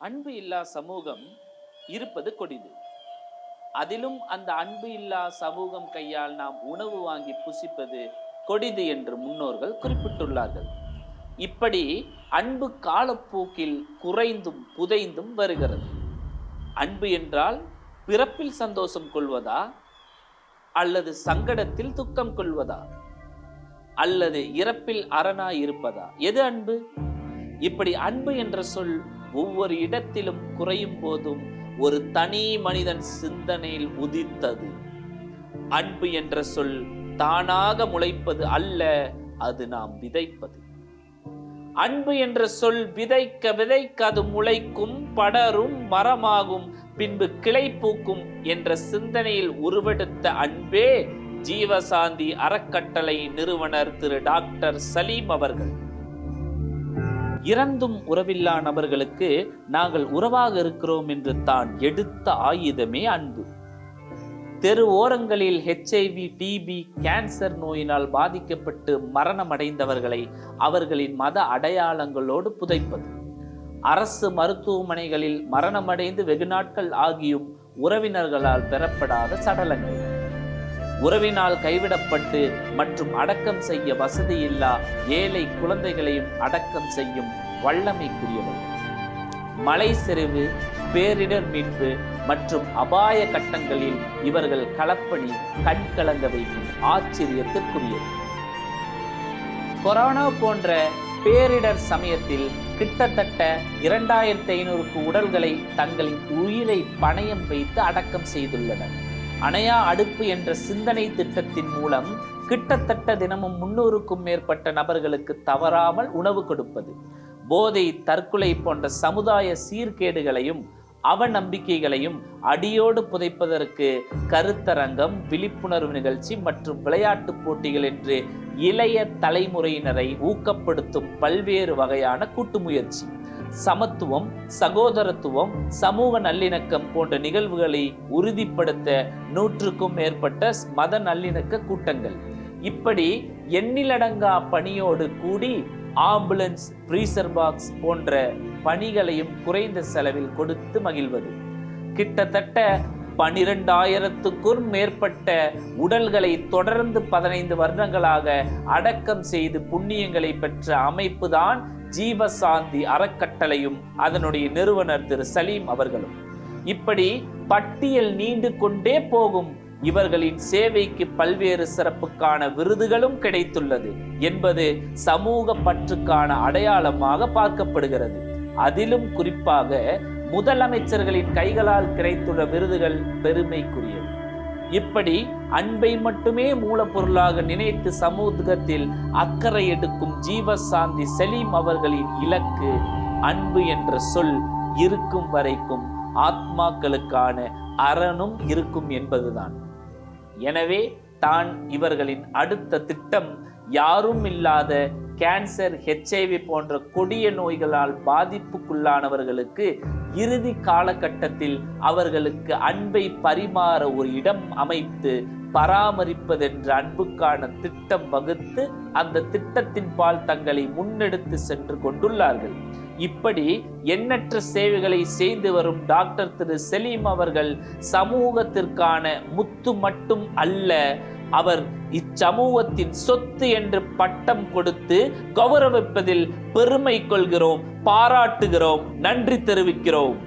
அன்பு இல்லா சமூகம் இருப்பது கொடிது. அதிலும் அந்த அன்பு இல்லா சமூகம் கையால் நாம் உணவு வாங்கி புசிப்பது கொடிது என்று முன்னோர்கள் குறிப்பிட்டுள்ளார்கள். இப்படி அன்பு காலப்போக்கில் குறைந்தும் புதைந்தும் வருகிறது. அன்பு என்றால் பிறப்பில் சந்தோஷம் கொள்வதா, அல்லது சங்கடத்தில் துக்கம் கொள்வதா, அல்லது இறப்பில் அரணாய் இருப்பதா? எது அன்பு? இப்படி அன்பு என்ற சொல் ஒவ்வொரு இடத்திலும் குறையும் போதும் ஒரு தனி மனிதன் சிந்தனையில் உதித்தது. அன்பு என்ற சொல் தானாக முளைப்பது அல்ல, அது நாம் விதைப்பது. அன்பு என்ற சொல் விதைக்க விதைக்க அது முளைக்கும், படரும், மரமாகும், பின்பு கிளை பூக்கும் என்ற சிந்தனையில் உருவெடுத்த அன்பே ஜீவசாந்தி அறக்கட்டளை நிறுவனர் திரு டாக்டர் சலீம் அவர்கள். இறந்தும் உறவில்லா நபர்களுக்கு நாங்கள் உறவாக இருக்கிறோம் என்று தான் எடுத்த ஆயுதமே அன்பு. தெரு ஓரங்களில் HIV, TB, கேன்சர் நோயினால் பாதிக்கப்பட்டு மரணமடைந்தவர்களை அவர்களின் மத அடையாளங்களோடு புதைப்பது, அரசு மருத்துவமனைகளில் மரணமடைந்து வெகு நாட்கள் ஆகியும் உறவினர்களால் பெறப்படாத சடலங்கள், உறவினால் கைவிடப்பட்டு மற்றும் அடக்கம் செய்ய வசதியில்லா ஏழை குழந்தைகளையும் அடக்கம் செய்யும் வல்லமைக்குரியவர், மலை சரிவு, பேரிடர் மீட்பு மற்றும் அபாய கட்டங்களில் இவர்கள் களப்பணி கண்கலங்க வைக்கும் ஆச்சரியத்திற்குரியது. கொரோனா போன்ற பேரிடர் சமயத்தில் கிட்டத்தட்ட 2500 உடல்களை தங்களின் உயிரை பணயம் வைத்து அடக்கம் செய்துள்ளனர். அணையா அடுப்பு என்ற சிந்தனை திட்டத்தின் மூலம் கிட்டத்தட்ட தினமும் 300க்கும் மேற்பட்ட நபர்களுக்கு தவறாமல் உணவு கொடுப்பது, போதை, தற்கொலை போன்ற சமுதாய சீர்கேடுகளையும் அவநம்பிக்கைகளையும் அடியோடு புதைப்பதற்கு கருத்தரங்கம், விழிப்புணர்வு நிகழ்ச்சி மற்றும் விளையாட்டு போட்டிகள் என்று இளைய தலைமுறையினரை ஊக்கப்படுத்தும் பல்வேறு வகையான கூட்டு முயற்சி, சமத்துவம், சகோதரத்துவம், சமூக நல்லிணக்கம் போன்ற நிகழ்வுகளை உறுதிப்படுத்த 100க்கும் மேற்பட்ட மத நல்லிணக்க கூட்டங்கள், இப்படி எண்ணிலடங்கா பணியோடு கூடி ஆம்புலன்ஸ், ஃப்ரீசர் பாக்ஸ் போன்ற பணிகளையும் குறைந்த செலவில் கொடுத்து மகிழ்வது, கிட்டத்தட்ட 12,000க்கும் மேற்பட்ட உடல்களை தொடர்ந்து 15 வருடங்களாக அடக்கம் செய்து புண்ணியங்களை பெற்ற அமைப்புதான் ஜீவசாந்தி அறக்கட்டளையும் அதனுடைய நிறுவனர் திரு சலீம் அவர்களும். இப்படி பட்டியல் நீண்டு கொண்டே போகும். இவர்களின் சேவைக்கு பல்வேறு சிறப்புக்கான விருதுகளும் கிடைத்துள்ளது என்பது சமூக பற்றுக்கான அடையாளமாக பார்க்கப்படுகிறது. அதிலும் குறிப்பாக முதலமைச்சர்களின் கைகளால் கிடைத்துள்ள விருதுகள் பெருமைக்குரியது. இப்படி அன்பை மட்டுமே மூலப்பொருளாக நினைத்து சமூகத்தில் அக்கறை எடுக்கும் ஜீவசாந்தி சலீம் அவர்களின் இலக்கு அன்பு என்ற சொல் இருக்கும் வரைக்கும் ஆத்மாக்களுக்கான அரணும் இருக்கும் என்பதுதான். எனவே தான் இவர்களின் அடுத்த திட்டம் யாரும் இல்லாத கேன்சர், HIV போன்ற கொடிய நோய்களால் பாதிப்புக்குள்ளானவர்களுக்கு இறுதி காலகட்டத்தில் அவர்களுக்கு அன்பை பரிமாற ஒரு இடம் அமைத்து பராமரிப்பதென்ற அன்புக்கான திட்டம் வகுத்து அந்த திட்டத்தின் பால் தங்களை முன்னெடுத்து சென்று கொண்டுள்ளார்கள். இப்படி எண்ணற்ற சேவைகளை செய்து வரும் டாக்டர் திரு சலீம் அவர்கள் சமூகத்திற்கான முத்து மட்டும் அல்ல, அவர் இச்சமூகத்தின் சொத்து என்று பட்டம் கொடுத்து கௌரவிப்பதில் பெருமை கொள்கிறோம், பாராட்டுகிறோம், நன்றி தெரிவிக்கிறோம்.